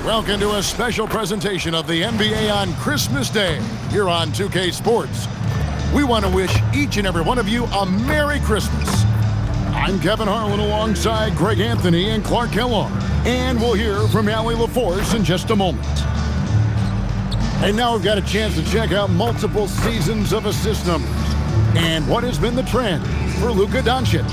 Welcome to a special presentation of the NBA on Christmas Day here on 2K Sports. We want to wish each and every one of you a Merry Christmas. I'm Kevin Harlan alongside Greg Anthony and Clark Kellogg, and we'll hear from Allie LaForce in just a moment. And now we've got a chance to check out multiple seasons of assist numbers and what has been the trend for Luka Doncic.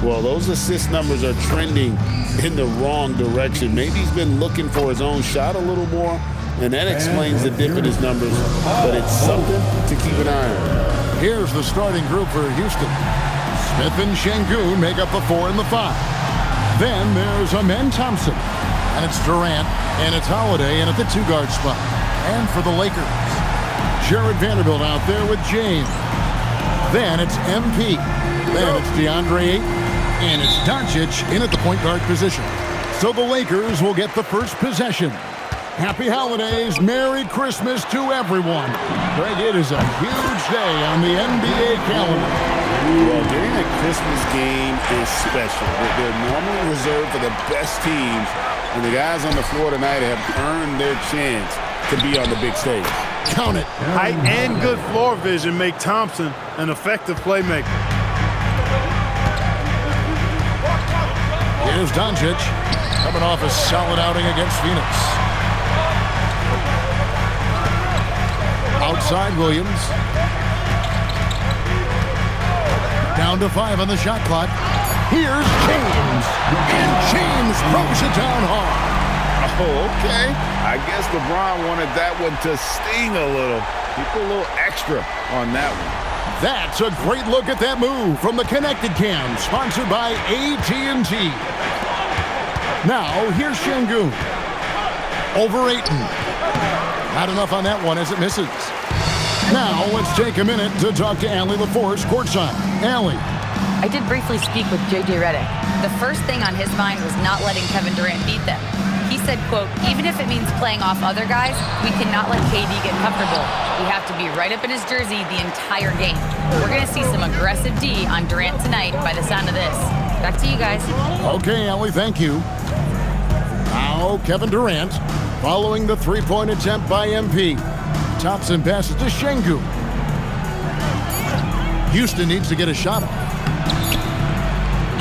Well, those assist numbers are trending in the wrong direction. Maybe he's been looking for his own shot a little more, and that explains the dip in his numbers, but it's something to keep an eye on. Here's the starting group for Houston. Smith and Şengün make up the 4 and the 5. Then there's Amen Thompson, and it's Durant, and it's Holiday, and at the 2-guard spot. And for the Lakers, Jared Vanderbilt out there with James. Then it's MP. Then it's DeAndre Ayton. And it's Doncic in at the point guard position. So the Lakers will get the first possession. Happy holidays, Merry Christmas to everyone. Greg, it is a huge day on the NBA calendar. Well, getting a Christmas game is special. They're normally reserved for the best teams, and the guys on the floor tonight have earned their chance to be on the big stage. Count it. Height and good floor vision make Thompson an effective playmaker. Here's Doncic, coming off a solid outing against Phoenix. Outside Williams. Down to 5 on the shot clock. Here's James. And James throws it down hard. Oh, okay. I guess LeBron wanted that one to sting a little. He put a little extra on that one. That's a great look at that move from the Connected Cam, sponsored by AT&T. Now, here's Şengün. Over Ayton. Not enough on that one as it misses. Now, let's take a minute to talk to Allie LaForce courtside. Allie. I did briefly speak with J.J. Redick. The first thing on his mind was not letting Kevin Durant beat them. He said, quote, even if it means playing off other guys, we cannot let KD get comfortable. We have to be right up in his jersey the entire game. We're going to see some aggressive D on Durant tonight by the sound of this. Back to you guys. Okay, Allie, thank you. Now, Kevin Durant, following the three-point attempt by MP. Thompson passes to Şengün. Houston needs to get a shot off.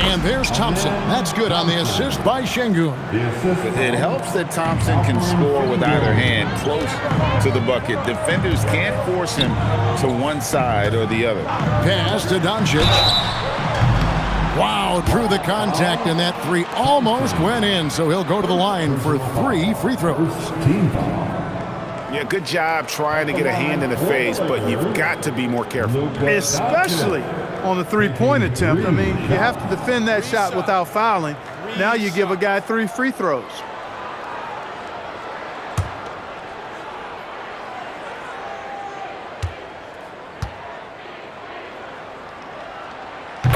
And there's Thompson. That's good on the assist by Şengün. It helps that Thompson can score with either hand close to the bucket. Defenders can't force him to one side or the other. Pass to Doncic. Wow, through the contact, and that 3 almost went in, so he'll go to the line for 3 free throws. Yeah, good job trying to get a hand in the face, but you've got to be more careful. Especially on the three-point attempt. I mean, you have to defend that shot without fouling. Now you give a guy 3 free throws.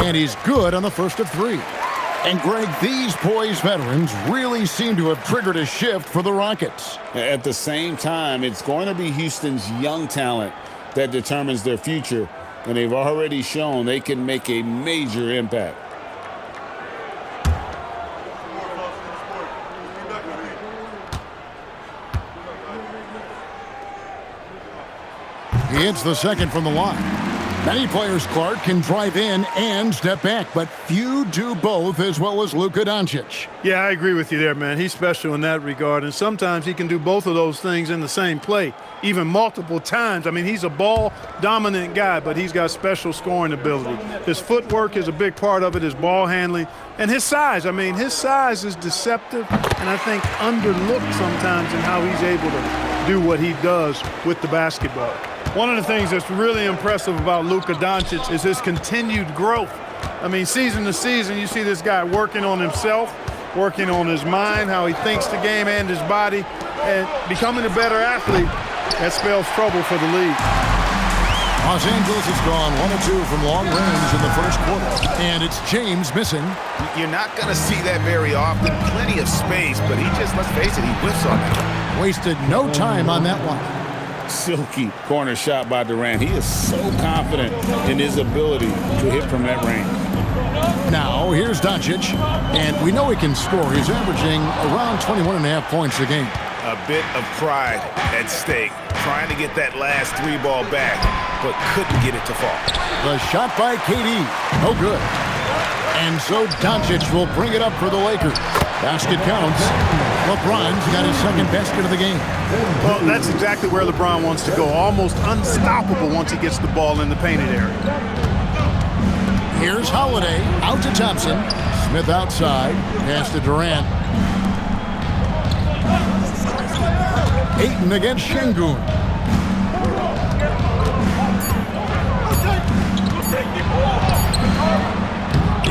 And he's good on the first of 3. And Greg, these poised veterans really seem to have triggered a shift for the Rockets. At the same time, it's going to be Houston's young talent that determines their future, and they've already shown they can make a major impact. He hits the second from the line. Many players, Clark, can drive in and step back, but few do both as well as Luka Doncic. Yeah, I agree with you there, man. He's special in that regard, and sometimes he can do both of those things in the same play, even multiple times. I mean, he's a ball-dominant guy, but he's got special scoring ability. His footwork is a big part of it, his ball handling, and his size. I mean, his size is deceptive and I think underlooked sometimes in how he's able to do what he does with the basketball. One of the things that's really impressive about Luka Doncic is his continued growth. I mean, season to season, you see this guy working on himself, working on his mind, how he thinks the game and his body, and becoming a better athlete. That spells trouble for the league. Los Angeles has gone 1 of 2 from long range in the first quarter, and it's James missing. You're not going to see that very often. Plenty of space, but he just, let's face it, he whiffs on it. Wasted no time on that one. Silky corner shot by Durant. He is so confident in his ability to hit from that range. Now, here's Doncic, and we know he can score. He's averaging around 21.5 points a game. A bit of pride at stake, trying to get that last 3 ball back, but couldn't get it to fall. The shot by KD, no good. And so Doncic will bring it up for the Lakers. Basket counts. LeBron's got his second basket of the game. Well, that's exactly where LeBron wants to go. Almost unstoppable once he gets the ball in the painted area. Here's Holiday out to Thompson. Smith outside. Pass to Durant. Ayton against Şengün.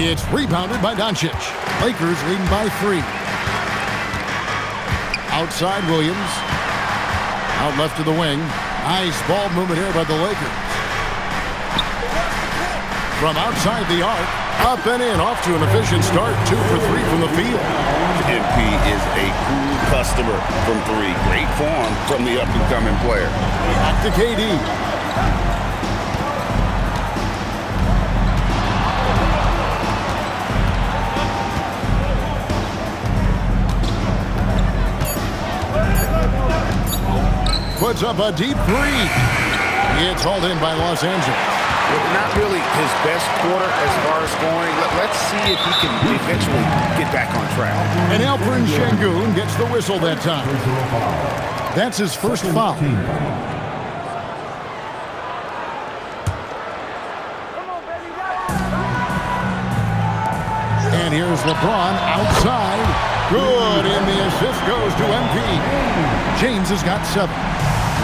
It's rebounded by Doncic. Lakers leading by 3. Outside Williams. Out left to the wing. Nice ball movement here by the Lakers. From outside the arc. Up and in. Off to an efficient start. 2 for 3 from the field. MP is a cool customer from 3. Great form from the up-and-coming player. Back to KD. Puts up a deep 3. It's hauled in by Los Angeles. Not really his best quarter as far as scoring. Let's see if he can eventually get back on track. And Alperen Şengün gets the whistle that time. That's his first foul. And here's LeBron outside. Good, and the assist goes to MP. James has got 7.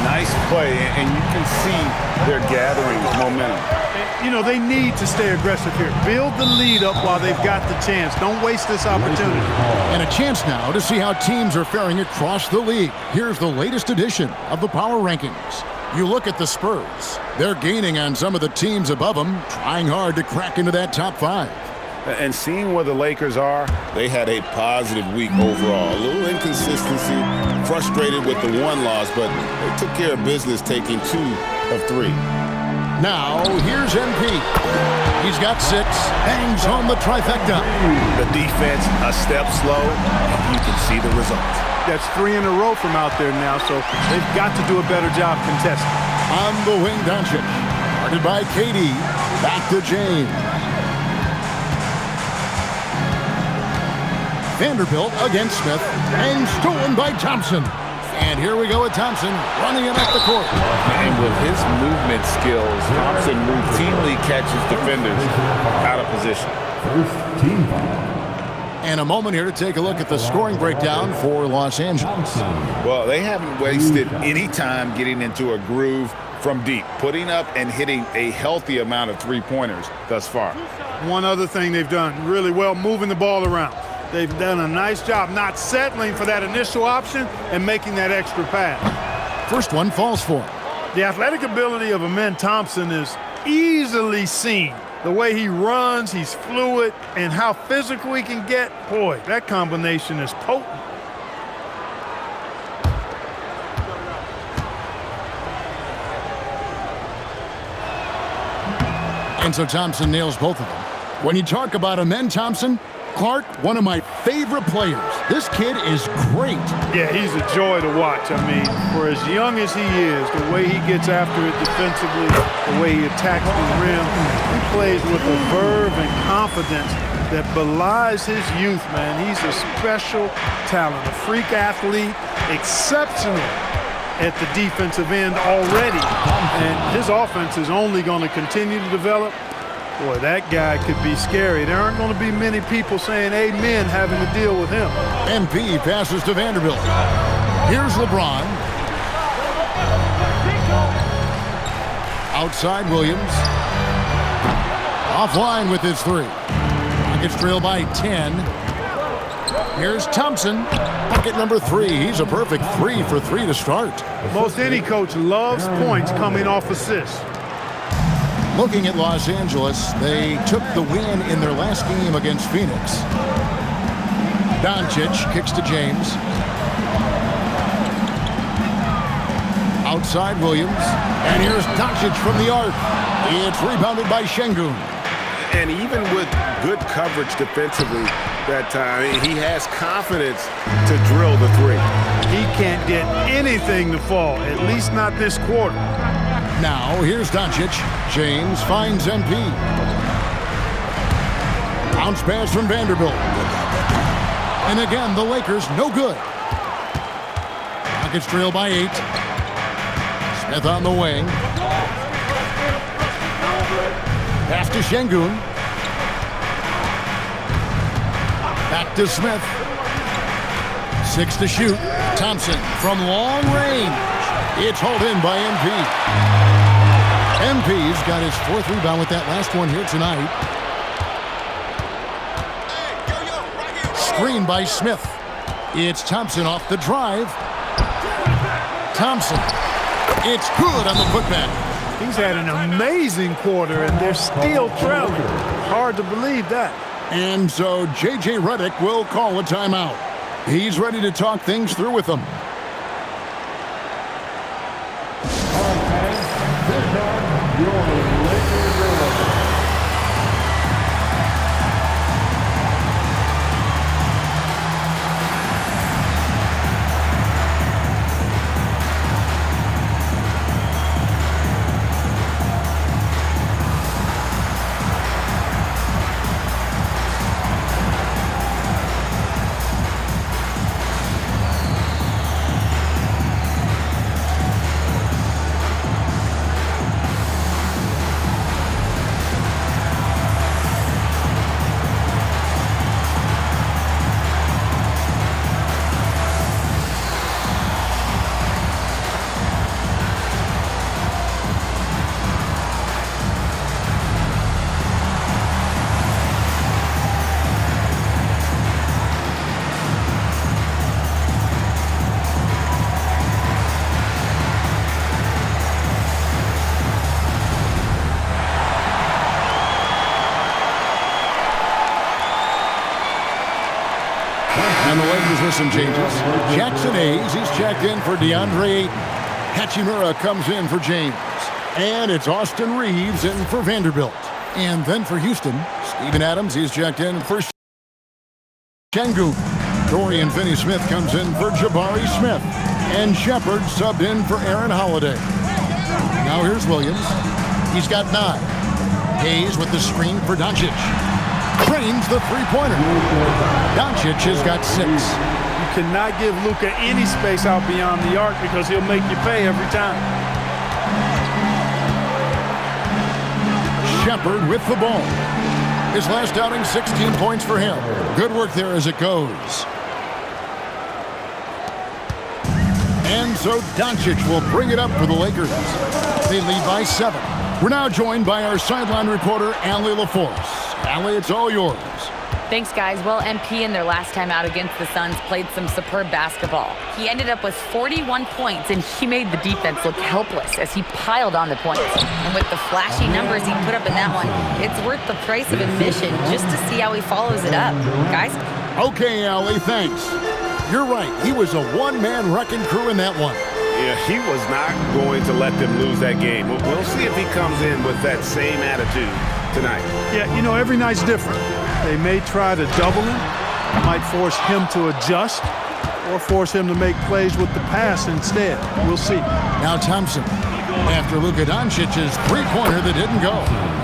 Nice play, and you can see they're gathering momentum. You know, they need to stay aggressive here. Build the lead up while they've got the chance. Don't waste this opportunity. And a chance now to see how teams are faring across the league. Here's the latest edition of the Power Rankings. You look at the Spurs. They're gaining on some of the teams above them, trying hard to crack into that top 5. And seeing where the Lakers are, they had a positive week overall. A little inconsistency, frustrated with the 1 loss, but they took care of business taking 2 of 3. Now, here's MP. He's got 6, bangs home the trifecta. The defense a step slow, and you can see the results. That's 3 in a row from out there now, so they've got to do a better job contesting. On the wing, Doncic. Guarded by KD. Back to James. Vanderbilt against Smith, and stolen by Thompson. And here we go with Thompson running it up the court. And with his movement skills, Thompson routinely catches defenders out of position. First team foul. And a moment here to take a look at the scoring breakdown for Los Angeles. Well, they haven't wasted any time getting into a groove from deep, putting up and hitting a healthy amount of 3-pointers thus far. One other thing they've done really well, moving the ball around. They've done a nice job not settling for that initial option and making that extra pass. First one falls for him. The athletic ability of Amen Thompson is easily seen. The way he runs, he's fluid, and how physical he can get. Boy, that combination is potent. And so Thompson nails both of them. When you talk about Amen Thompson, Clark, one of my favorite players. This kid is great. Yeah, he's a joy to watch. I mean, for as young as he is, the way he gets after it defensively, the way he attacks the rim, he plays with a verve and confidence that belies his youth, man. He's a special talent, a freak athlete, exceptional at the defensive end already. And his offense is only going to continue to develop. Boy, that guy could be scary. There aren't going to be many people saying amen having to deal with him. MP passes to Vanderbilt. Here's LeBron. Outside Williams. Offline with his three. Rockets trail by 10. Here's Thompson. Bucket number 3. He's a perfect 3 for 3 to start. Most any coach loves points coming off assists. Looking at Los Angeles, they took the win in their last game against Phoenix. Doncic kicks to James. Outside Williams. And here's Doncic from the arc. It's rebounded by Şengün. And even with good coverage defensively that time, he has confidence to drill the three. He can't get anything to fall, at least not this quarter. Now, here's Doncic. James finds MP. Bounce pass from Vanderbilt. And again, the Lakers no good. Rockets trail by 8. Smith on the wing. Pass to Şengün. Back to Smith. 6 to shoot. Thompson from long range. It's hauled in by MP. MP's got his 4th rebound with that last one here tonight. Screen by Smith. It's Thompson off the drive. Thompson. It's good on the putback. He's had an amazing quarter, and they're still trailing. Hard to believe that. And so J.J. Redick will call a timeout. He's ready to talk things through with them. And the Lakers with some changes. Jackson Hayes, he's checked in for DeAndre. Hachimura comes in for James. And it's Austin Reeves in for Vanderbilt. And then for Houston, Steven Adams, he's checked in for Şengün. Dorian Finney-Smith comes in for Jabari Smith. And Shepard subbed in for Aaron Holiday. Now here's Williams. He's got 9. Hayes with the screen for Doncic. Trains the three-pointer. Doncic has got 6. You cannot give Luka any space out beyond the arc because he'll make you pay every time. Shepard with the ball. His last outing, 16 points for him. Good work there as it goes. And so Doncic will bring it up for the Lakers. They lead by 7. We're now joined by our sideline reporter, Allie LaForce. Allie, it's all yours. Thanks, guys. Well, MP in their last time out against the Suns played some superb basketball. He ended up with 41 points, and he made the defense look helpless as he piled on the points. And with the flashy numbers he put up in that one, it's worth the price of admission just to see how he follows it up. Guys? Okay, Allie, thanks. You're right. He was a one-man wrecking crew in that one. Yeah, he was not going to let them lose that game. We'll see if he comes in with that same attitude tonight. Yeah, you know, every night's different. They may try to double him, might force him to adjust, or force him to make plays with the pass instead. We'll see. Now Thompson, after Luka Doncic's three-pointer that didn't go.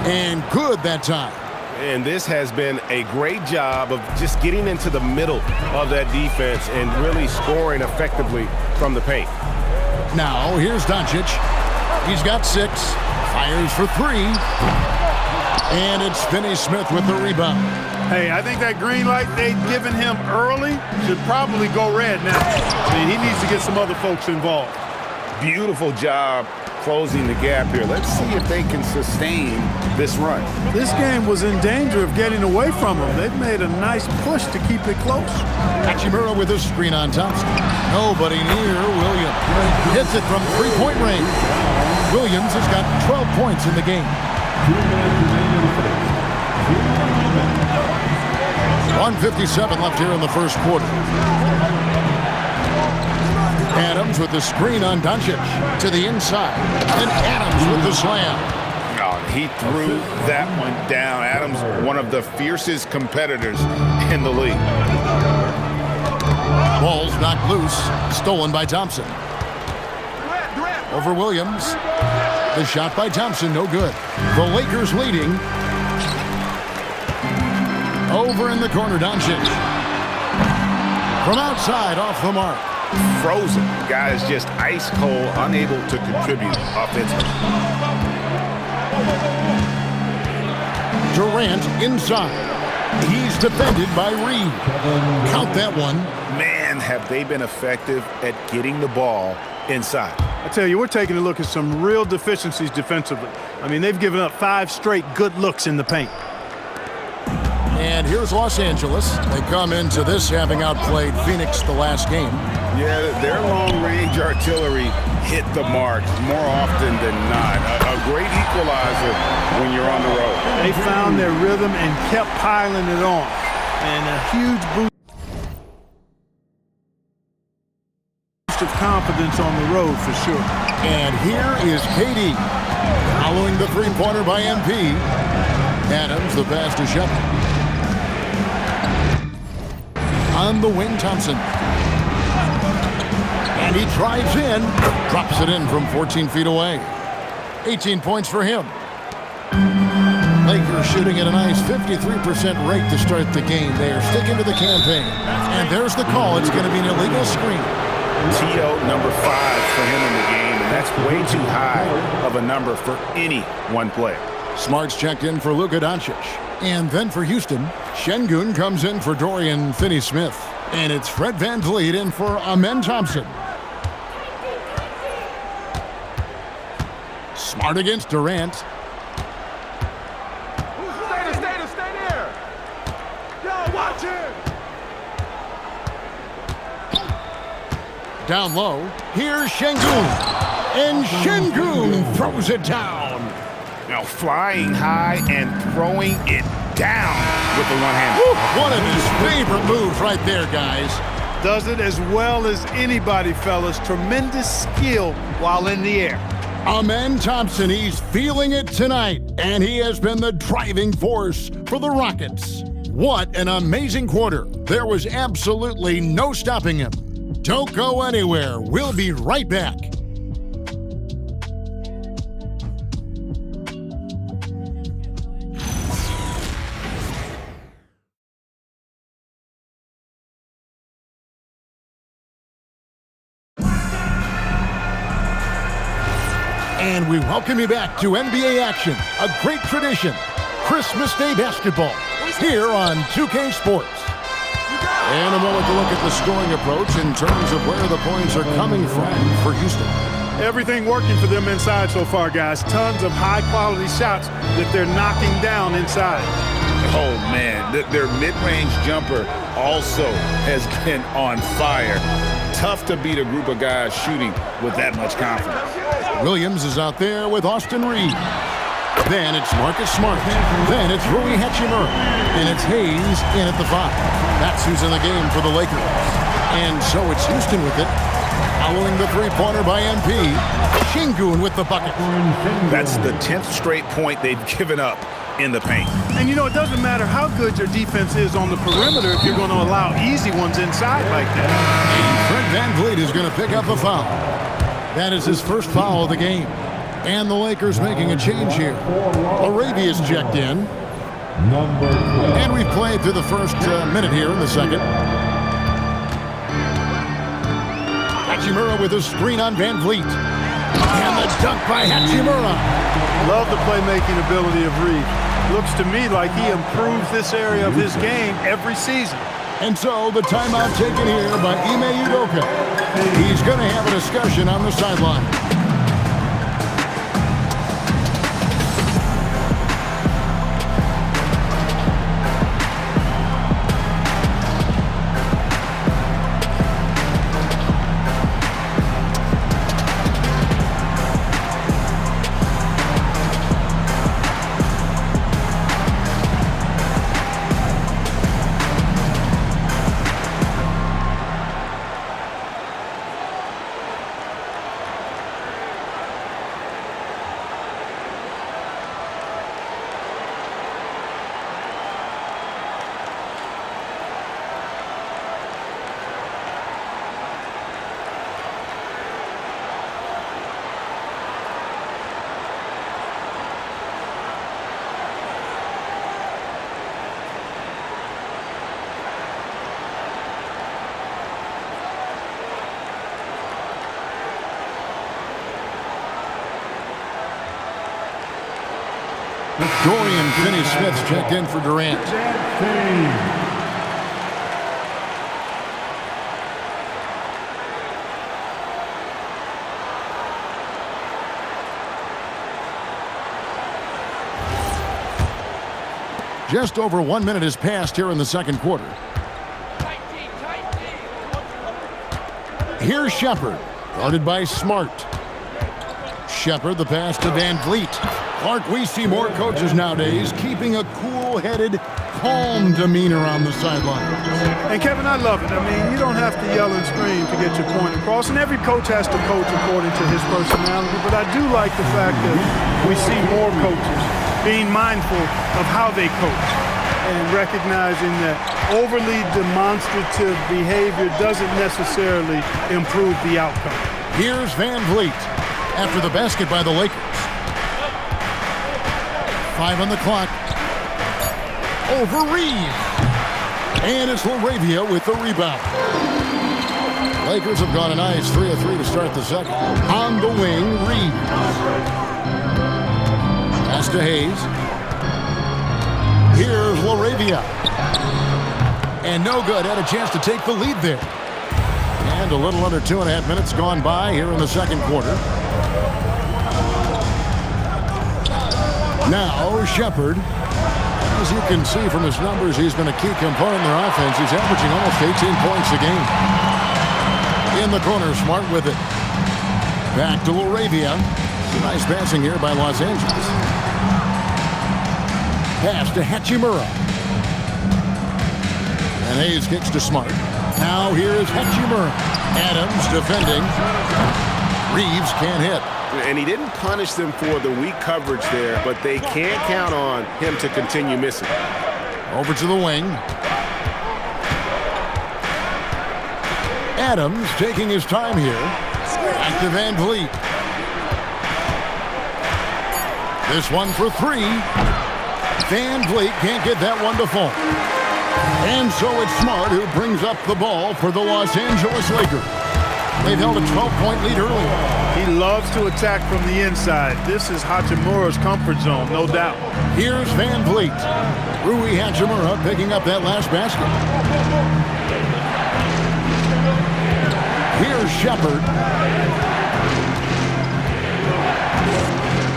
And good that time. And this has been a great job of just getting into the middle of that defense and really scoring effectively from the paint. Now, here's Doncic. He's got 6. Fires for 3. And it's Finney-Smith with the rebound. Hey, I think that green light they've given him early should probably go red now. I mean, he needs to get some other folks involved. Beautiful job closing the gap here. Let's see if they can sustain this run. This game was in danger of getting away from them. They've made a nice push to keep it close. Hachimura with a screen on Thompson. Nobody near Williams. Hits it from three-point range. Williams has got 12 points in the game. 1:57 left here in the first quarter. Adams with the screen on Doncic to the inside. And Adams with the slam. Oh, he threw that one down. Adams, one of the fiercest competitors in the league. Ball's knocked loose. Stolen by Thompson. Over Williams. The shot by Thompson, no good. The Lakers leading. Over in the corner, Doncic. From outside, off the mark. Frozen. Guy is just ice cold, unable to contribute offensively. Durant inside. He's defended by Reed. Count that one. Man, have they been effective at getting the ball inside. I tell you, we're taking a look at some real deficiencies defensively. I mean, they've given up 5 straight good looks in the paint. And here's Los Angeles. They come into this having outplayed Phoenix the last game. Yeah, their long-range artillery hit the mark more often than not. A great equalizer when you're on the road. They found their rhythm and kept piling it on. And a huge boost of confidence on the road for sure. And here is KD. Following the three-pointer by MP. Adams, the pass to Shepard. On the wing, Thompson. And he drives in. Drops it in from 14 feet away. 18 points for him. Lakers shooting at a nice 53% rate to start the game. They are sticking to the campaign. And there's the call. It's going to be an illegal screen. TO number 5 for him in the game, and that's way too high of a number for any one player. Smart's checked in for Luka Doncic. And then for Houston, Şengün comes in for Dorian Finney-Smith. And it's Fred VanVleet in for Amen Thompson. Smart against Durant. Stay there. Yo, watch it. Down low, here's Şengün. And Şengün throws it down. Now flying high and throwing it down with the one hand. One of his favorite moves right there, guys. Does it as well as anybody, fellas. Tremendous skill while in the air. Amen Thompson, he's feeling it tonight, and he has been the driving force for the Rockets. What an amazing quarter. There was absolutely no stopping him. Don't go anywhere. We'll be right back. And we welcome you back to NBA action, a great tradition, Christmas Day basketball, here on 2K Sports. And a moment to look at the scoring approach in terms of where the points are coming from for Houston. Everything working for them inside so far, guys. Tons of high-quality shots that they're knocking down inside. Oh, man, their mid-range jumper also has been on fire. Tough to beat a group of guys shooting with that much confidence. Williams is out there with Austin Reed. Then it's Marcus Smart. Then it's Rui Hachimura. And it's Hayes in at the 5. That's who's in the game for the Lakers. And so it's Houston with it. Following the three-pointer by MP. Şengün with the bucket. That's the 10th straight point they've given up in the paint. And, you know, it doesn't matter how good your defense is on the perimeter if you're going to allow easy ones inside like that. Fred VanVleet is going to pick up the foul. That is his first foul of the game. And the Lakers making a change here. Arabia's checked in. And we've played through the first minute here in the second. Hachimura with a screen on VanVleet. And the dunk by Hachimura. Love the playmaking ability of Reeves. Looks to me like he improves this area of his game every season. And so the timeout taken here by Ime Udoka. He's going to have a discussion on the sideline. Dorian Finney-Smith checked in for Durant. Just over 1 minute has passed here in the second quarter. Here's Shepard, guarded by Smart. Shepard, the pass to VanVleet. Clark, we see more coaches nowadays keeping a cool-headed, calm demeanor on the sideline. And, Kevin, I love it. I mean, you don't have to yell and scream to get your point across, and every coach has to coach according to his personality, but I do like the fact that we see more coaches being mindful of how they coach and recognizing that overly demonstrative behavior doesn't necessarily improve the outcome. Here's VanVleet after the basket by the Lakers. 5 on the clock. Over Reeves. And it's LaRavia with the rebound. Lakers have gone a nice 3 of 3 to start the second. On the wing, Reeves. Pass to Hayes. Here's LaRavia. And no good. Had a chance to take the lead there. And a little under 2.5 minutes gone by here in the second quarter. Now, Shepard, as you can see from his numbers, he's been a key component in their offense. He's averaging almost 18 points a game. In the corner, Smart with it. Back to LaRavia. Nice passing here by Los Angeles. Pass to Hachimura. And Hayes kicks to Smart. Now here is Hachimura. Adams defending. Reeves can't hit. And he didn't punish them for the weak coverage there, but they can't count on him to continue missing. Over to the wing. Adams taking his time here. Back to VanVleet. This one for 3. VanVleet can't get that one to fall. And so it's Smart who brings up the ball for the Los Angeles Lakers. They've held a 12-point lead earlier. He loves to attack from the inside. This is Hachimura's comfort zone, no doubt. Here's VanVleet. Rui Hachimura picking up that last basket. Here's Shepard.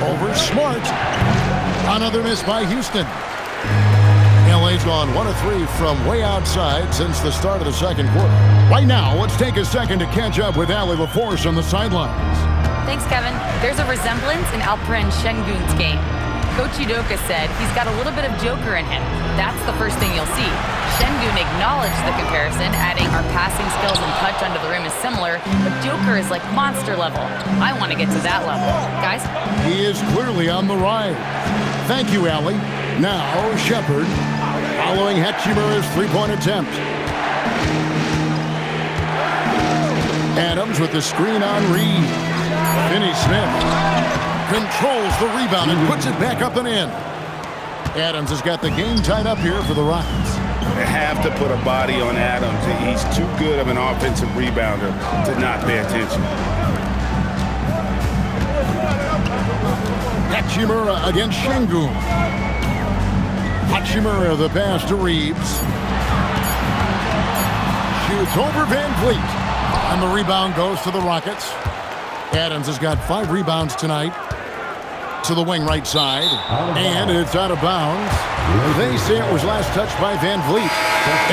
Over Smart. Another miss by Houston. LA's gone 1 of 3 from way outside since the start of the second quarter. Right now, let's take a second to catch up with Allie LaForce on the sidelines. Thanks, Kevin. There's a resemblance in Alperen Şengün's game. Coach Udoka said he's got a little bit of Joker in him. That's the first thing you'll see. Şengün acknowledged the comparison, adding our passing skills and touch under the rim is similar, but Joker is like monster level. I want to get to that level. Guys? He is clearly on the rise. Thank you, Allie. Now, Shepard following Hachimura's three-point attempt. Adams with the screen on Reed. Finney Smith controls the rebound and puts it back up and in. Adams has got the game tied up here for the Rockets. They have to put a body on Adams. He's too good of an offensive rebounder to not pay attention. Hachimura against Şengün. Hachimura the pass to Reeves. Shoots over Van Vliet. And the rebound goes to the Rockets. Adams has got 5 rebounds tonight. To the wing right side. And it's out of bounds. They say it was last touched by Van Vliet.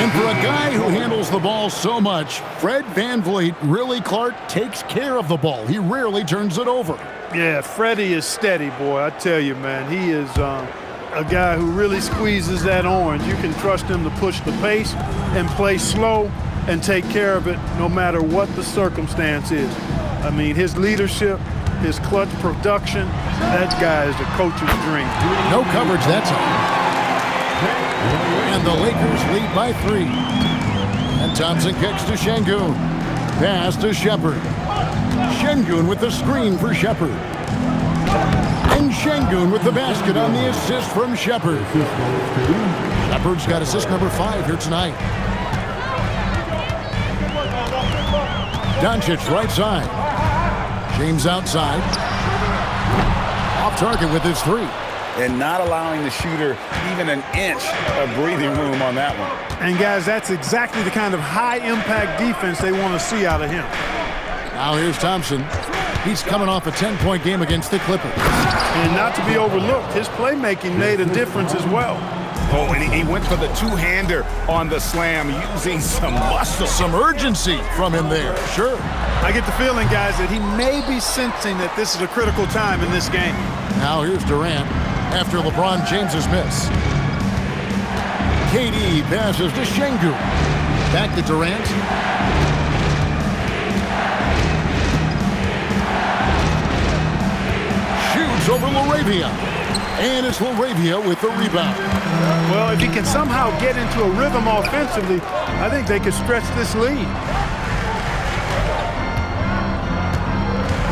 And for a guy who handles the ball so much, Fred Van Vliet really, Clark, takes care of the ball. He rarely turns it over. Yeah, Freddie is steady, boy. I tell you, man, he is a guy who really squeezes that orange. You can trust him to push the pace and play slow and take care of it no matter what the circumstance is. I mean, his leadership, his clutch production, that guy is a coach's dream. No coverage that time. And the Lakers lead by 3. And Thompson kicks to Şengün. Pass to Shepard. Şengün with the screen for Shepard. And Şengün with the basket on the assist from Shepard. Shepard's got assist number 5 here tonight. Doncic right side. James outside. Off target with his 3. And not allowing the shooter even an inch of breathing room on that one. And guys, that's exactly the kind of high-impact defense they want to see out of him. Now here's Thompson. He's coming off a 10-point game against the Clippers. And not to be overlooked, his playmaking made a difference as well. Oh, and he went for the two-hander on the slam, using some muscle. Some urgency from him there, sure. I get the feeling, guys, that he may be sensing that this is a critical time in this game. Now here's Durant after LeBron James's miss. KD passes to Şengün. Back to Durant. Shoots over LaRavia. And it's LaRavia with the rebound. Well, if he can somehow get into a rhythm offensively, I think they could stretch this lead.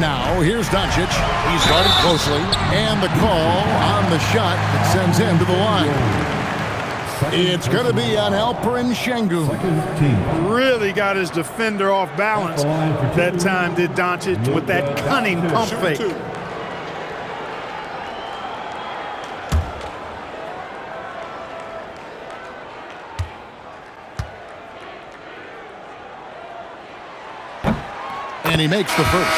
Now, here's Doncic. He's guarded closely. And the call on the shot that sends him to the line. It's going to be on Alperen Şengün. Really got his defender off balance that time, did Doncic, with that cunning pump fake. And he makes the first.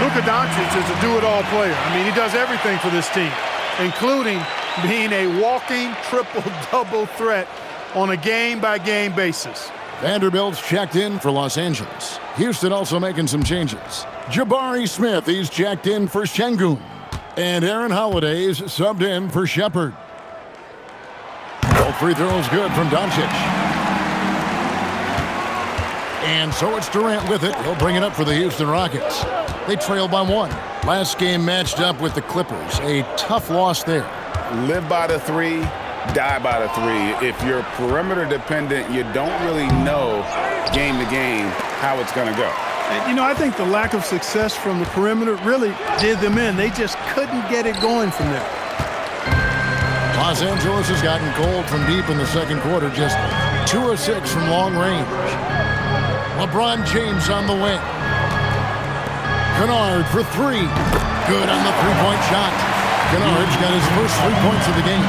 Luka Doncic is a do-it-all player. I mean, he does everything for this team, including being a walking triple-double threat on a game-by-game basis. Vanderbilt's checked in for Los Angeles. Houston also making some changes. Jabari Smith, he's checked in for Şengün. And Aaron Holiday's subbed in for Shepard. Both free throws good from Doncic. And so it's Durant with it. He'll bring it up for the Houston Rockets. They trail by 1. Last game matched up with the Clippers. A tough loss there. Live by the 3, die by the 3. If you're perimeter dependent, you don't really know game to game how it's going to go. And, you know, I think the lack of success from the perimeter really did them in. They just couldn't get it going from there. Los Angeles has gotten cold from deep in the second quarter. Just 2 of 6 from long range. LeBron James on the wing. Kennard for 3. Good on the three-point shot. Kennard's got his first 3 points of the game.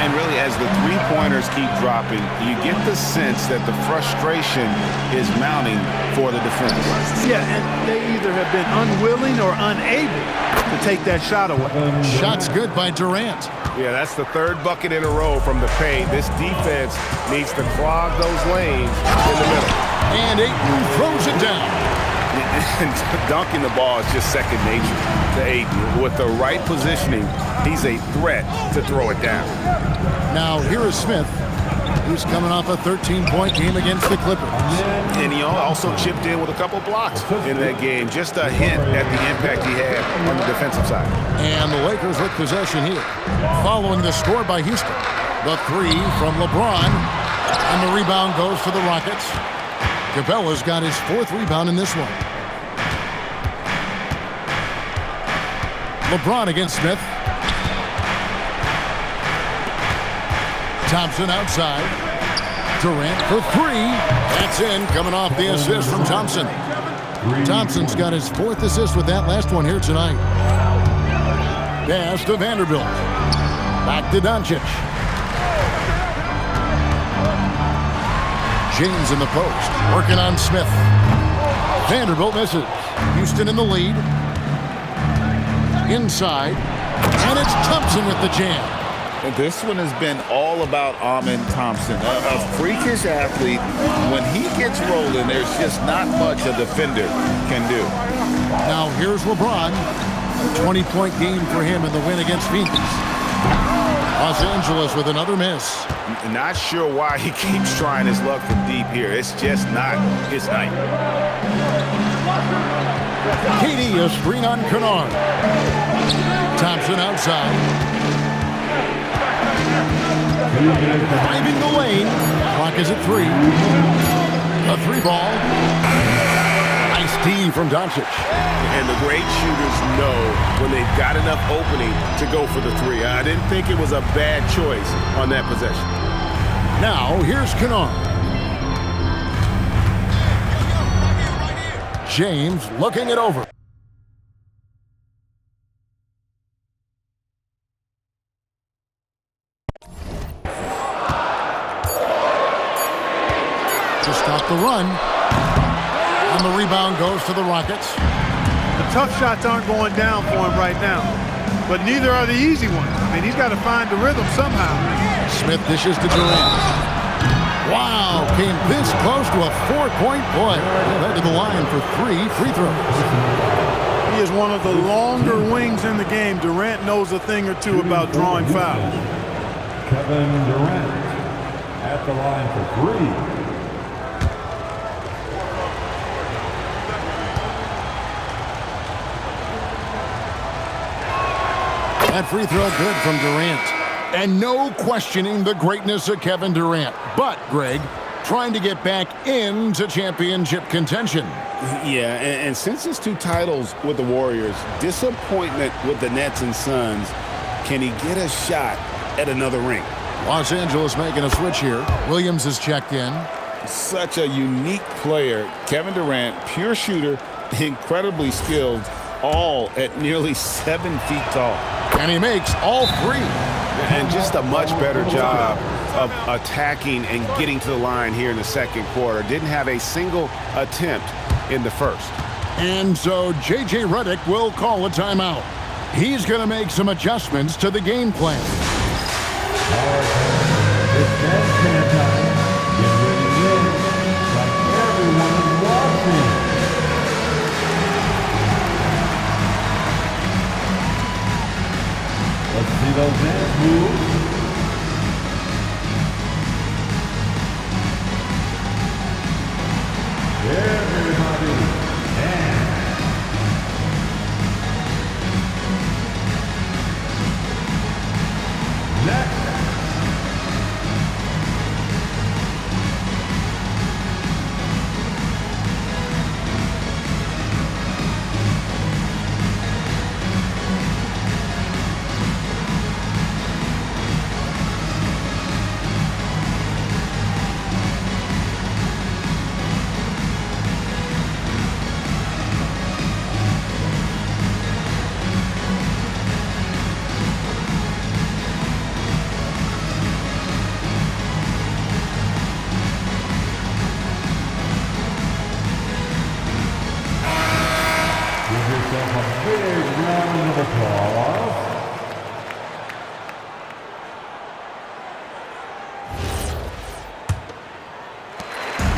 And really, as the three-pointers keep dropping, you get the sense that the frustration is mounting for the defense. Yeah, and they either have been unwilling or unable to take that shot away. Shot's good by Durant. Yeah, that's the 3rd bucket in a row from the paint. This defense needs to clog those lanes in the middle. And Ayton throws it down. And dunking the ball is just second nature to Ayton. With the right positioning, he's a threat to throw it down. Now here is Smith. He's coming off a 13-point game against the Clippers. And he also chipped in with a couple blocks in that game. Just a hint at the impact he had on the defensive side. And the Lakers with possession here. Following the score by Houston. The three from LeBron. And the rebound goes to the Rockets. Capella's got his 4th rebound in this one. LeBron against Smith. Thompson outside. Durant for 3. That's in, coming off the assist from Thompson. Thompson's got his 4th assist with that last one here tonight. Pass to Vanderbilt. Back to Doncic. James in the post, working on Smith. Vanderbilt misses. Houston in the lead. Inside. And it's Thompson with the jam. And this one has been all about Amen Thompson, a freakish athlete. When he gets rolling, there's just not much a defender can do. Now here's LeBron. A 20-point game for him in the win against Phoenix. Los Angeles with another miss. Not sure why he keeps trying his luck from deep here. It's just not his night. KD a screen on Kennard. Thompson outside. Driving the lane. Clock is at 3. A 3-ball. Nice D from Doncic. And the great shooters know when they've got enough opening to go for the 3. I didn't think it was a bad choice on that possession. Now, here's Kennard. James looking it over. To stop the run. And the rebound goes to the Rockets. The tough shots aren't going down for him right now, but neither are the easy ones. I mean, he's got to find the rhythm somehow. Smith dishes to Durant. Wow, came this close to a 4-point play. Led to the line for 3 free throws. He is one of the longer wings in the game. Durant knows a thing or two about drawing fouls. Kevin Durant at the line for 3. That free throw good from Durant. And no questioning the greatness of Kevin Durant. But, Greg, trying to get back into championship contention. Yeah, and since his 2 titles with the Warriors, disappointment with the Nets and Suns, can he get a shot at another ring? Los Angeles making a switch here. Williams is checked in. Such a unique player. Kevin Durant, pure shooter, incredibly skilled, all at nearly 7 feet tall. And he makes all 3. And just a much better job of attacking and getting to the line here in the second quarter. Didn't have a single attempt in the first. And so J.J. Redick will call a timeout. He's going to make some adjustments to the game plan. It's that time. Get ready to win like everyone is watching. Let's see those dance moves. Everybody dance. Next.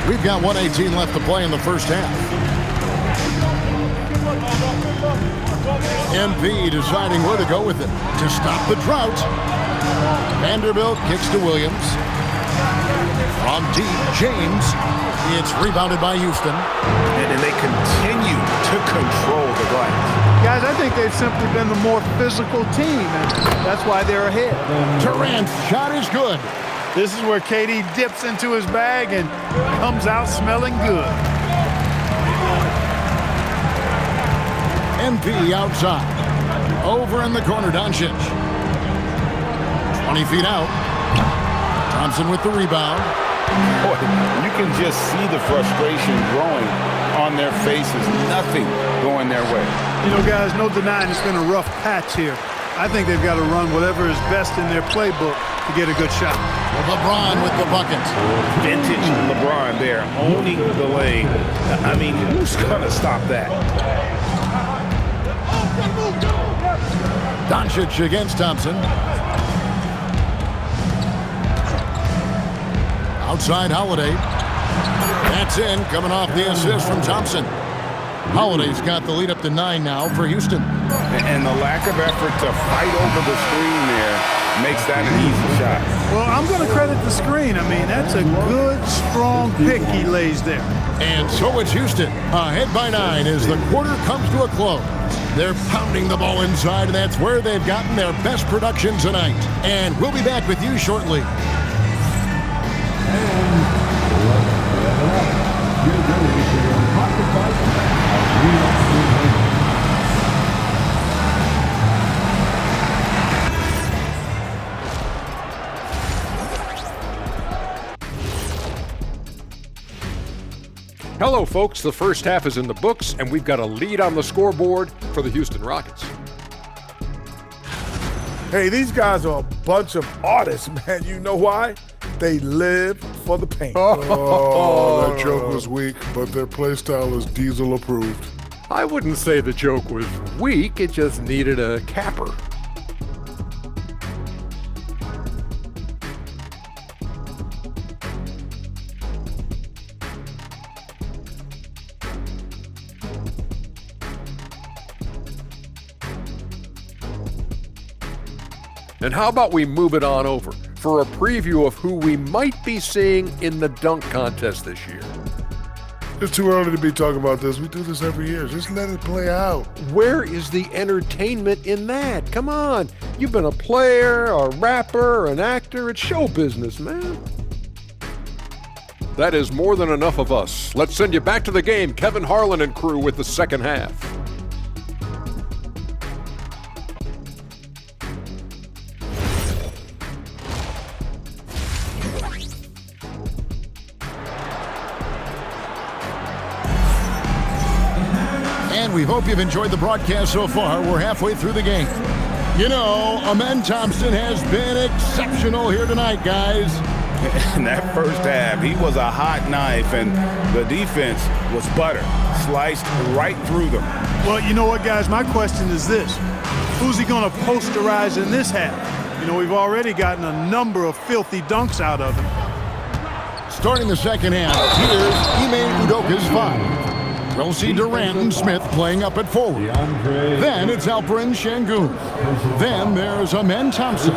We've got 1:18 left to play in the first half. MP deciding where to go with it to stop the drought. Vanderbilt kicks to Williams. From deep, James. It's rebounded by Houston. And they continue to control the glass. Guys, I think they've simply been the more physical team, and that's why they're ahead. Durant's shot is good. This is where KD dips into his bag and comes out smelling good. MP outside. Over in the corner, Doncic. 20 feet out. Thompson with the rebound. Boy, you can just see the frustration growing on their faces. Nothing going their way. You know, guys, no denying it's been a rough patch here. I think they've got to run whatever is best in their playbook to get a good shot. LeBron with the bucket. Vintage LeBron there, owning the lane. I mean, who's going to stop that? Doncic against Thompson. Outside Holiday. That's in, coming off the assist from Thompson. Holiday's got the lead up to 9 now for Houston. And the lack of effort to fight over the screen there makes that an easy shot. Well, I'm going to credit the screen. I mean, that's a good, strong pick he lays there. And so it's Houston, ahead by 9 as the quarter comes to a close. They're pounding the ball inside, and that's where they've gotten their best production tonight. And we'll be back with you shortly. Hello, folks. The first half is in the books, and we've got a lead on the scoreboard for the Houston Rockets. Hey, these guys are a bunch of artists, man. You know why? They live for the paint. Oh, that joke was weak, but their play style is Diesel approved. I wouldn't say the joke was weak. It just needed a capper. And how about we move it on over for a preview of who we might be seeing in the dunk contest this year. It's too early to be talking about this. We do this every year. Just let it play out. Where is the entertainment in that? Come on. You've been a player, a rapper, an actor. It's show business, man. That is more than enough of us. Let's send you back to the game. Kevin Harlan and crew with the second half. And we hope you've enjoyed the broadcast so far. We're halfway through the game. You know, Amen Thompson has been exceptional here tonight, guys. In that first half, he was a hot knife, and the defense was butter, sliced right through them. Well, you know what, guys? My question is this. Who's he going to posterize in this half? You know, we've already gotten a number of filthy dunks out of him. Starting the second half, here's Ime Udoka's 5. We'll see Durant and Smith playing up at forward. Then it's Alperen Şengün. Then there's Amen Thompson.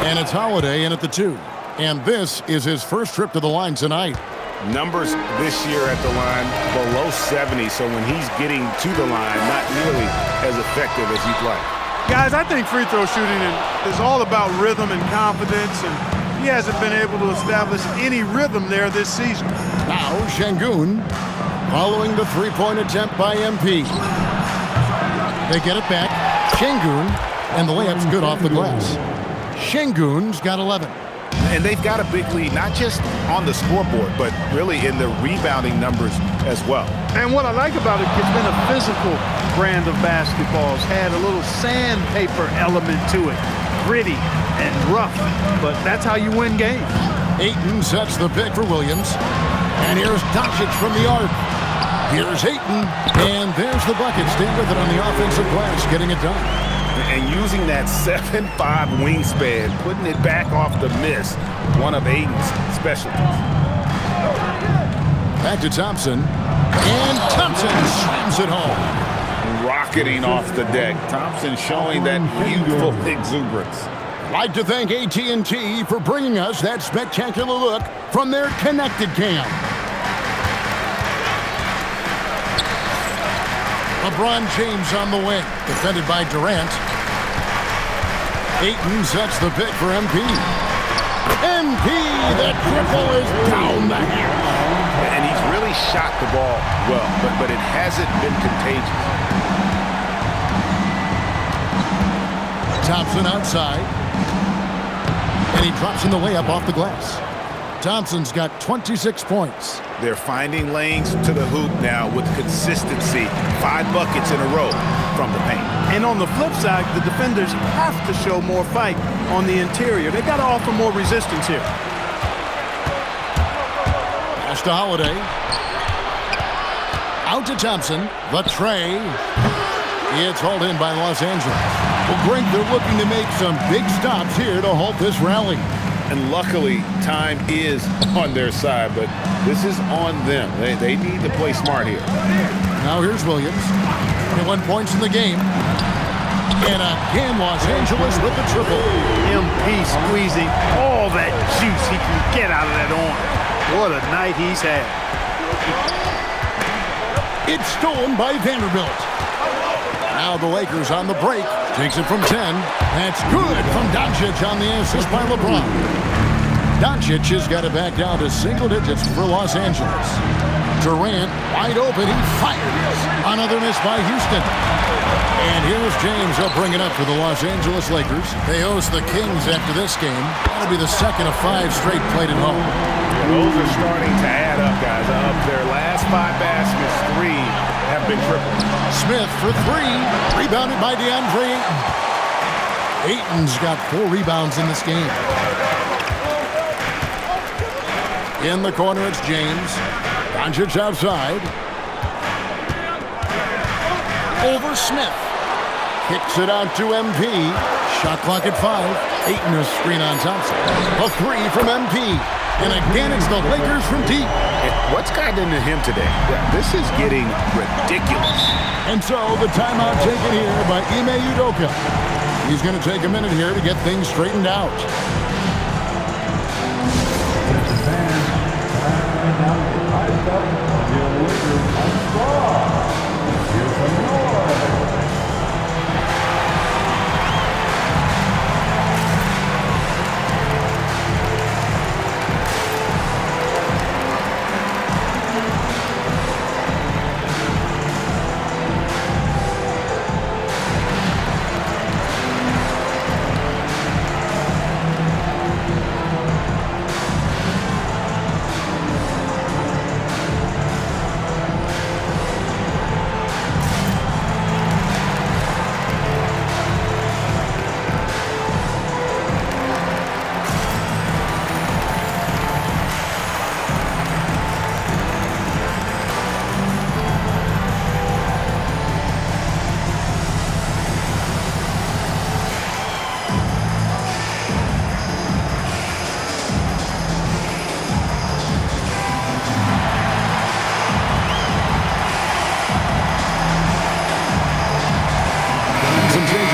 And it's Holiday in at the 2. And this is his first trip to the line tonight. Numbers this year at the line below 70, so when he's getting to the line, not nearly as effective as you'd like. Guys, I think free throw shooting is all about rhythm and confidence, and he hasn't been able to establish any rhythm there this season. Now Şengün following the three-point attempt by MP. They get it back. Şengün, and the layup's good off the glass. Şengün's got 11. And they've got a big lead, not just on the scoreboard, but really in the rebounding numbers as well. And what I like about it, it's been a physical brand of basketball. It's had a little sandpaper element to it. Gritty and rough, but that's how you win games. Ayton sets the pick for Williams. And here's Doncic from the arc. Here's Ayton, and there's the bucket. Stay with it on the offensive glass, getting it done. And using that 7'5" wingspan, putting it back off the miss, one of Ayton's specialties. Back to Thompson, and Thompson slams it home. Rocketing off the deck. Thompson showing that youthful exuberance. like to thank AT&T for bringing us that spectacular look from their connected cam. LeBron James on the wing, defended by Durant. Ayton sets the pick for MP. MP, that triple is down the hatch. And he's really shot the ball well, but it hasn't been contagious. Thompson outside. And he drops in the layup off the glass. Thompson's got 26 points. They're finding lanes to the hoop now with consistency. 5 buckets in a row from the paint. And on the flip side, the defenders have to show more fight on the interior. They've got to offer more resistance here. Pass to Holiday. Out to Thompson. The tray. It's hauled in by Los Angeles. Well, Greg, they're looking to make some big stops here to halt this rally. And luckily, time is on their side, but this is on them. They need to play smart here. Now here's Williams. 21 points in the game. And again, Los Angeles with the triple. MP squeezing all that juice he can get out of that arm. What a night he's had. It's stolen by Vanderbilt. Now the Lakers on the break. Takes it from 10. That's good from Doncic on the assist by LeBron. Doncic has got it back down to single digits for Los Angeles. Durant wide open. He fires. Another miss by Houston. And here's James. He'll bring it up for the Los Angeles Lakers. They host the Kings after this game. That'll be the second of 5 straight played at home. Those are starting to add up, guys. Of their last 5 baskets, 3 have been tripled. Smith for 3. Rebounded by DeAndre Ayton. Ayton's got 4 rebounds in this game. In the corner, it's James. Doncic outside. Over Smith. Kicks it out to MP. Shot clock at 5. Ayton a screen on Thompson. A 3 from MP. And again, it's the Lakers from deep. What's gotten into him today? This is getting ridiculous. And so the timeout taken here by Ime Udoka. He's going to take a minute here to get things straightened out.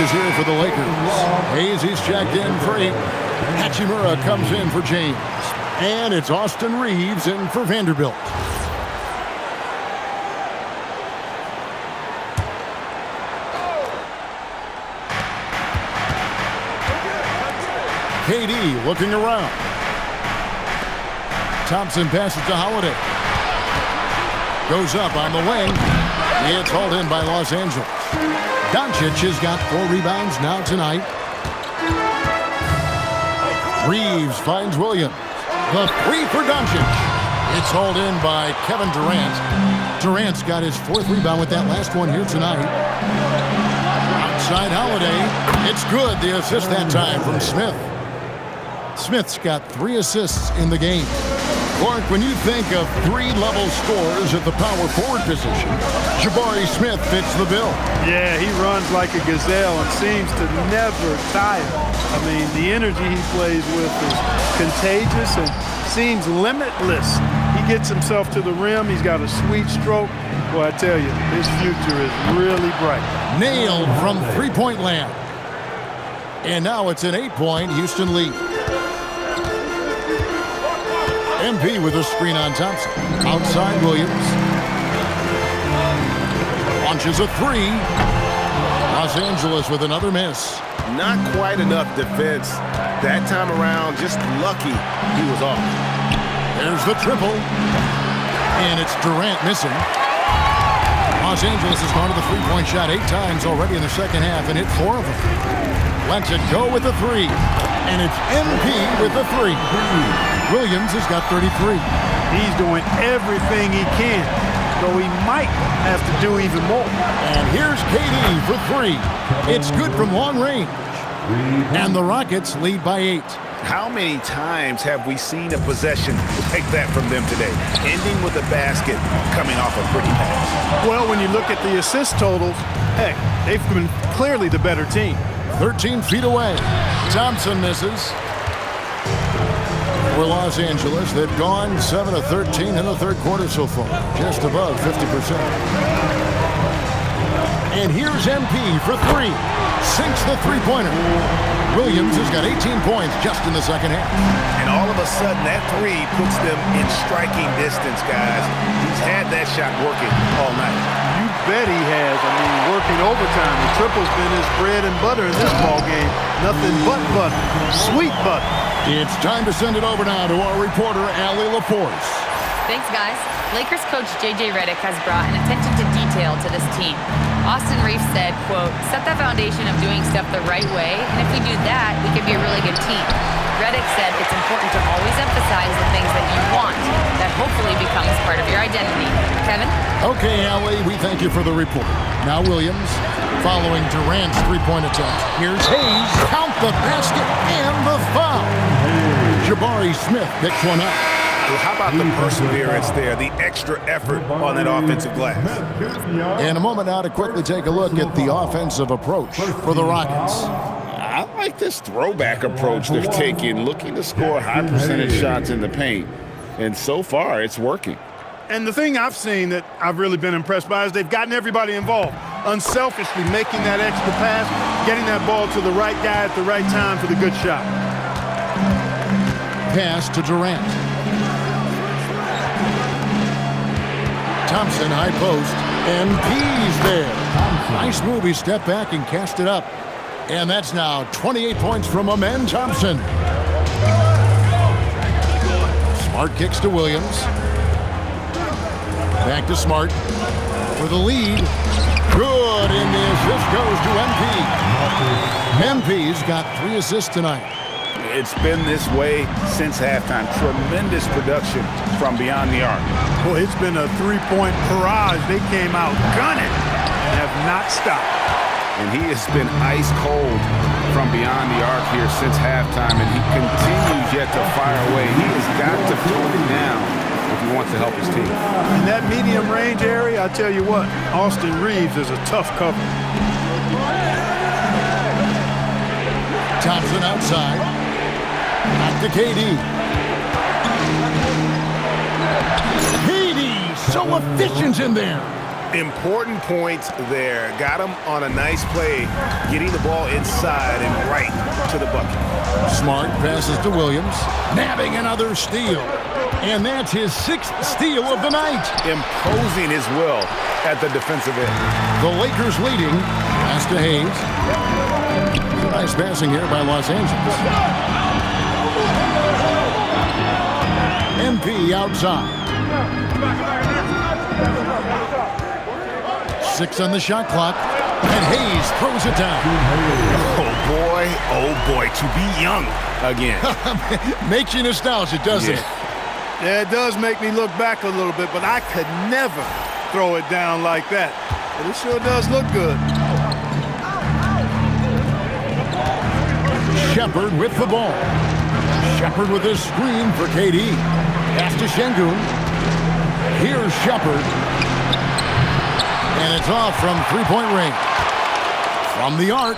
Here for the Lakers. Hayes, he's checked in for 8. Hachimura comes in for James. And it's Austin Reeves in for Vanderbilt. KD looking around. Thompson passes to Holiday. Goes up on the wing. It's hauled in by Los Angeles. Doncic has got 4 rebounds now tonight. Reeves finds Williams. The 3 for Doncic. It's hauled in by Kevin Durant. Durant's got his 4th rebound with that last one here tonight. Outside Holiday. It's good. The assist that time from Smith. Smith's got 3 assists in the game. Clark, when you think of 3-level scorers at the power forward position, Jabari Smith fits the bill. Yeah, he runs like a gazelle and seems to never tire. I mean, the energy he plays with is contagious and seems limitless. He gets himself to the rim. He's got a sweet stroke. Well, I tell you, his future is really bright. Nailed from 3-point land. And now it's an 8-point Houston lead. MP with a screen on Thompson. Outside Williams. Launches a three. Los Angeles with another miss. Not quite enough defense. That time around, just lucky he was off. There's the triple. And it's Durant missing. Los Angeles has gone to the three-point shot 8 times already in the second half and hit 4 of them. Lets it go with the three. And it's MP with the three. Williams has got 33. He's doing everything he can, though he might have to do even more. And here's KD for three. It's good from long range. And the Rockets lead by 8. How many times have we seen a possession like that from them today? Ending with a basket, coming off a pretty pass. Well, when you look at the assist totals, heck, they've been clearly the better team. 13 feet away. Thompson misses. For Los Angeles, they've gone 7 of 13 in the third quarter so far, just above 50%. And here's MP for three. Sinks the three-pointer. Williams has got 18 points just in the second half. And all of a sudden, that three puts them in striking distance, guys. He's had that shot working all night. You bet he has. I mean, working overtime. The triple's been his bread and butter in this ball game. Nothing but butter. Sweet butter. It's time to send it over now to our reporter, Allie LaForce. Thanks, guys. Lakers coach J.J. Redick has brought an attention to detail to this team. Austin Reeves said, quote, set the foundation of doing stuff the right way, and if we do that, we can be a really good team. Redick said it's important to always emphasize the things that you want. That hopefully becomes part of your identity. Kevin? Okay, Allie, we thank you for the report. Now Williams, following Durant's three-point attempt. Here's Hayes. Count the basket and the foul. Jabari Smith picks one up. Well, how about the perseverance there, the extra effort on that offensive glass? In a moment now to quickly take a look at the offensive approach for the Rockets. I like this throwback approach they're taking, looking to score high percentage shots in the paint. And so far, it's working. And the thing I've seen that I've really been impressed by is they've gotten everybody involved, unselfishly making that extra pass, getting that ball to the right guy at the right time for the good shot. Pass to Durant. Thompson, high post, and P's there. Nice move. He stepped back and cast it up. And that's now 28 points from Amen Thompson. Smart kicks to Williams. Back to Smart for the lead. Good, and the assist goes to MP. MP's got 3 assists tonight. It's been this way since halftime. Tremendous production from beyond the arc. Well, it's been a three-point barrage. They came out gunning and have not stopped. And he has been ice cold from beyond the arc here since halftime, and he continues yet to fire away. He has got to tone it down if he wants to help his team. In that medium range area, I tell you what, Austin Reeves is a tough cover. Thompson outside. Back to KD. KD, so efficient in there. Important points there. Got him on a nice play, getting the ball inside and right to the bucket. Smart passes to Williams, nabbing another steal. And that's his 6th steal of the night. Imposing his will at the defensive end. The Lakers leading. Pass to Hayes. Nice passing here by Los Angeles. MP outside. 6 on the shot clock, and Hayes throws it down. Oh boy, to be young again. Makes you nostalgic, doesn't it? Yeah, it does make me look back a little bit, but I could never throw it down like that. But it sure does look good. Shepard with the ball. Shepard with a screen for KD. Pass to Şengün. Here's Shepard. And it's off from three-point range. From the arc,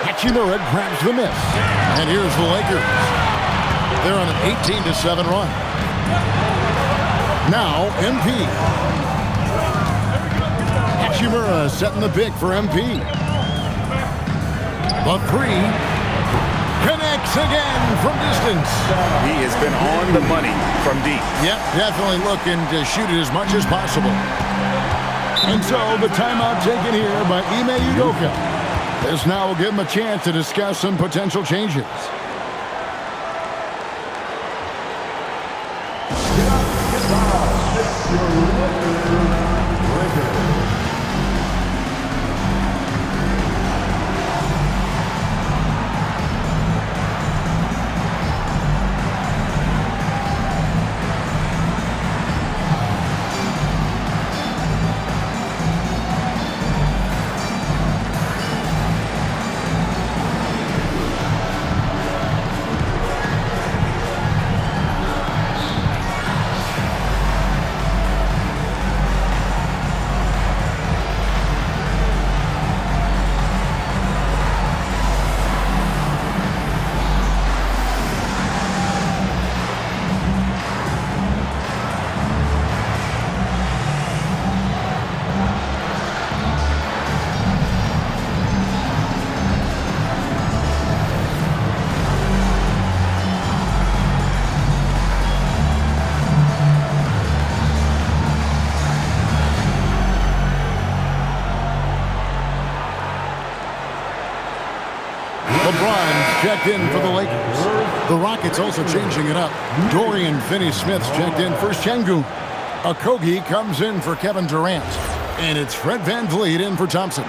Hachimura grabs the miss. And here's the Lakers. They're on an 18-7 run. Now, MP. Hachimura setting the pick for MP. The three connects again from distance. He has been on the money from deep. Yep, definitely looking to shoot it as much as possible. And so the timeout taken here by Ime Udoka. This now will give him a chance to discuss some potential changes. LeBron checked in for the Lakers. The Rockets also changing it up. Dorian Finney-Smith's checked in for Şengün. Okogie comes in for Kevin Durant. And it's Fred VanVleet in for Thompson.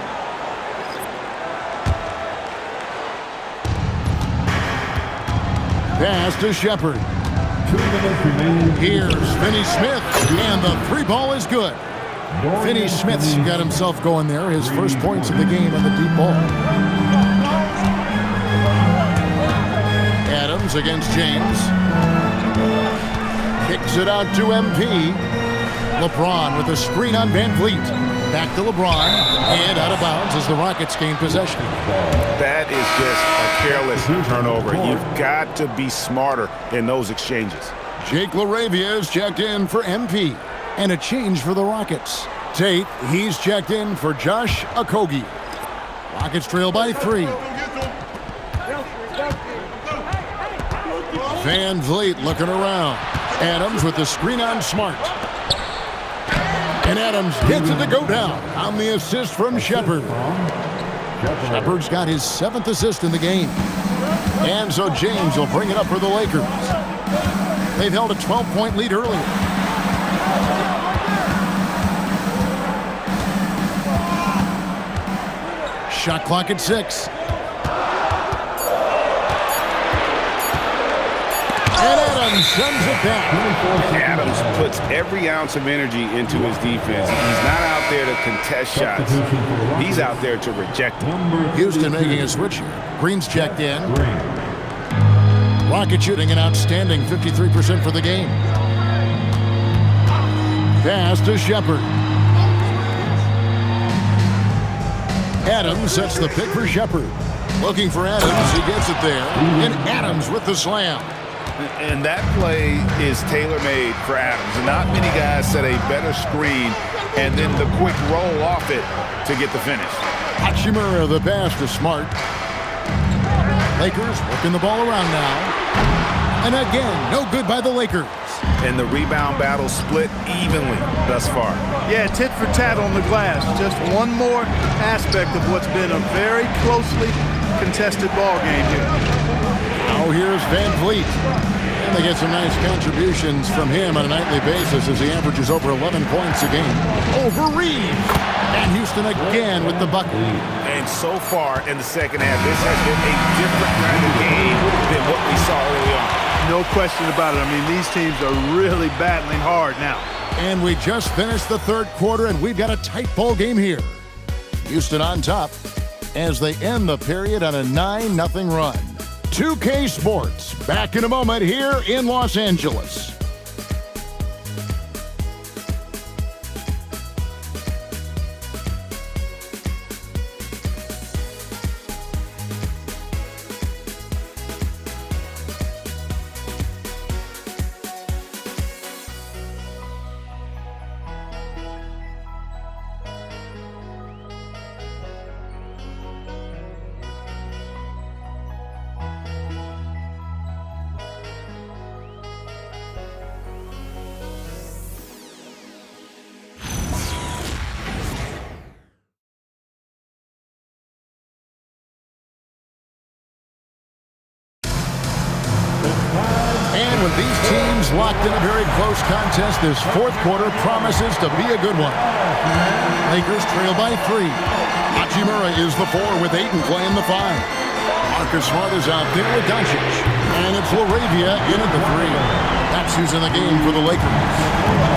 Pass to Shepherd. 2 minutes remaining. Here's Finney-Smith, and the three ball is good. Finney-Smith's got himself going there. His first points of the game on the deep ball. Adams against James. Kicks it out to MP. LeBron with a screen on VanVleet. Back to LeBron, and out of bounds as the Rockets gain possession. That is just a careless turnover. You've got to be smarter in those exchanges. Jake LaRavia is checked in for MP. And a change for the Rockets. Tate, he's checked in for Josh Okogie. Rockets trail by 3. VanVleet looking around. Adams with the screen on Smart. And Adams gets it to go down on the assist from Shepherd. Shepherd's got his 7th assist in the game. And so James will bring it up for the Lakers. They've held a 12-point lead earlier. Shot clock at 6. And Adams sends it back. Adams puts every ounce of energy into his defense. He's not out there to contest shots. He's out there to reject them. Houston making a switch here. Green's checked in. Rocket shooting an outstanding 53% for the game. Pass to Shepherd. Adams sets the pick for Shepherd. Looking for Adams. He gets it there. And Adams with the slam. And that play is tailor-made for Adams. Not many guys set a better screen and then the quick roll off it to get the finish. Hachimura the pass to Smart. Lakers working the ball around now. And again, no good by the Lakers. And the rebound battle split evenly thus far. Yeah, tit for tat on the glass. Just one more aspect of what's been a very closely contested ball game here. Now here's VanVleet. And they get some nice contributions from him on a nightly basis as he averages over 11 points a game. Over Reed. And Houston again with the bucket. And so far in the second half, this has been a different kind of game than what we saw early on. No question about it. I mean, these teams are really battling hard now. And we just finished the third quarter, and we've got a tight ball game here. Houston on top as they end the period on a 9-0 run. 2K Sports, back in a moment here in Los Angeles. Locked in a very close contest. This fourth quarter promises to be a good one. Lakers trail by 3. Hachimura is the 4 with Ayton playing the 5. Marcus Smart is out there with Doncic. And it's LaRavia in at the 3. That's who's in the game for the Lakers.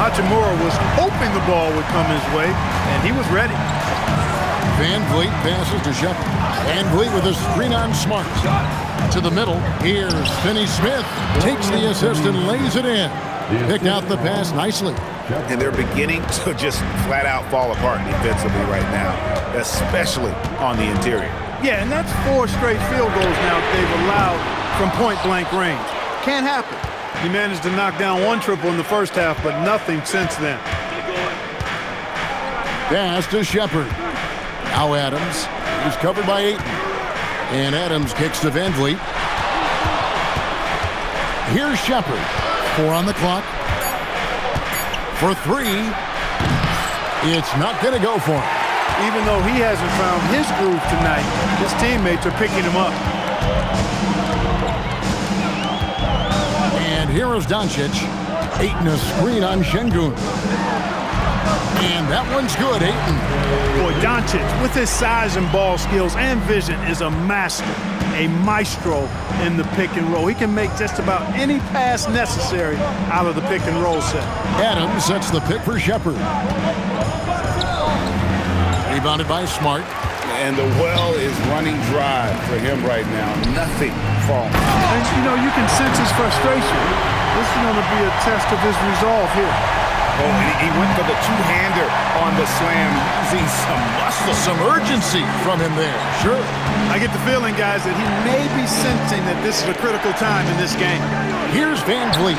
Hachimura was hoping the ball would come his way, and he was ready. Van Vliet passes to Shepard. Van Vliet with a screen on Smart. To the middle. Here's Finney Smith. Takes the assist and lays it in. Picked out the pass nicely. And they're beginning to just flat out fall apart defensively right now, especially on the interior. Yeah, and that's 4 straight field goals now they've allowed from point-blank range. Can't happen. He managed to knock down 1 triple in the first half, but nothing since then. Pass to Shepard. Now Adams. He's covered by Ayton. And Adams kicks to Van Vliet. Here's Shepard. 4 on the clock. For 3. It's not going to go for him. Even though he hasn't found his groove tonight, his teammates are picking him up. And here is Doncic. Ayton a screen on Şengün. And that one's good, Ayton. Boy, Doncic, with his size and ball skills and vision, is a master, a maestro in the pick and roll. He can make just about any pass necessary out of the pick and roll set. Adams sets the pick for Shepard. Rebounded by Smart. And the well is running dry for him right now. Nothing falling. And, you know, you can sense his frustration. This is going to be a test of his resolve here. Oh, and he went for the two-hander on the slam, using some muscle. Some urgency from him there. Sure. I get the feeling, guys, that he may be sensing that this is a critical time in this game. Here's Van Vliet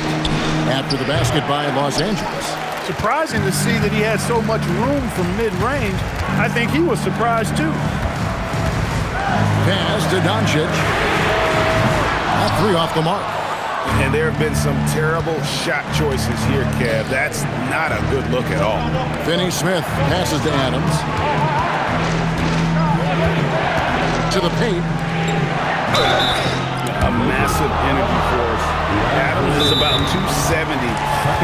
after the basket by Los Angeles. Surprising to see that he had so much room from mid-range. I think he was surprised, too. Pass to Doncic. That 3 off the mark. And there have been some terrible shot choices here, Kev. That's not a good look at all. Finney Smith passes to Adams. To the paint. A massive energy force. Adams is about 270,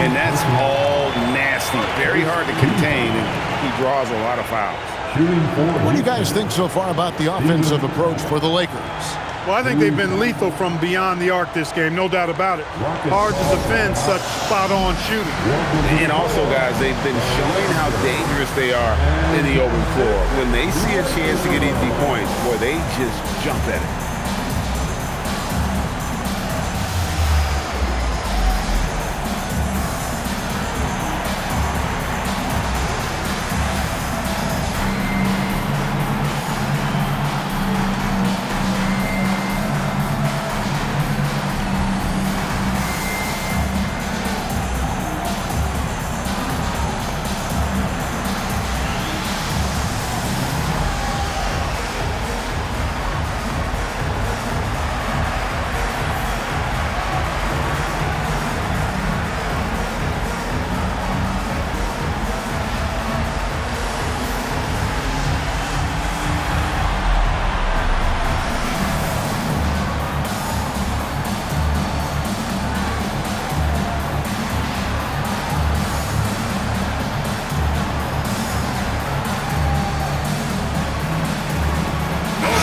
and that's all nasty. Very hard to contain, and he draws a lot of fouls. What do you guys think so far about the offensive approach for the Lakers? Well, I think they've been lethal from beyond the arc this game, no doubt about it. Hard to defend such spot-on shooting. And also, guys, they've been showing how dangerous they are in the open floor. When they see a chance to get easy points, boy, they just jump at it.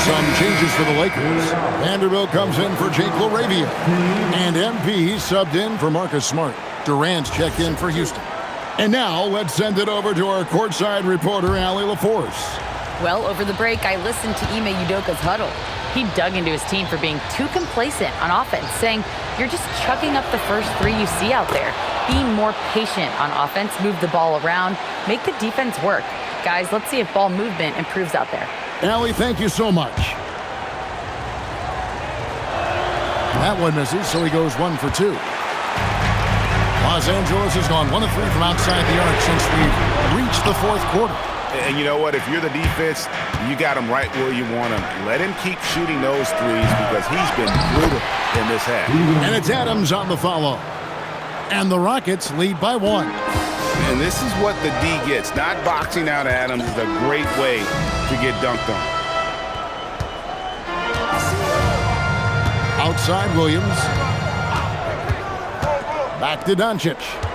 Some changes for the Lakers. Vanderbilt comes in for Jake LaRavia. And MP subbed in for Marcus Smart. Durant's checked in for Houston. And now let's send it over to our courtside reporter, Allie LaForce. Well, over the break, I listened to Ime Udoka's huddle. He dug into his team for being too complacent on offense, saying, you're just chucking up the first 3 you see out there. Be more patient on offense, move the ball around, make the defense work. Guys, let's see if ball movement improves out there. Allie, thank you so much. That one misses, so he goes 1 for 2. Los Angeles has gone 1 of 3 from outside the arc since we've reached the fourth quarter. And you know what? If you're the defense, you got him right where you want him. Let him keep shooting those threes because he's been brutal in this half. And it's Adams on the follow. And the Rockets lead by 1. And this is what the D gets. Not boxing out Adams is a great way to get dunked on. Outside Williams. Back to Doncic.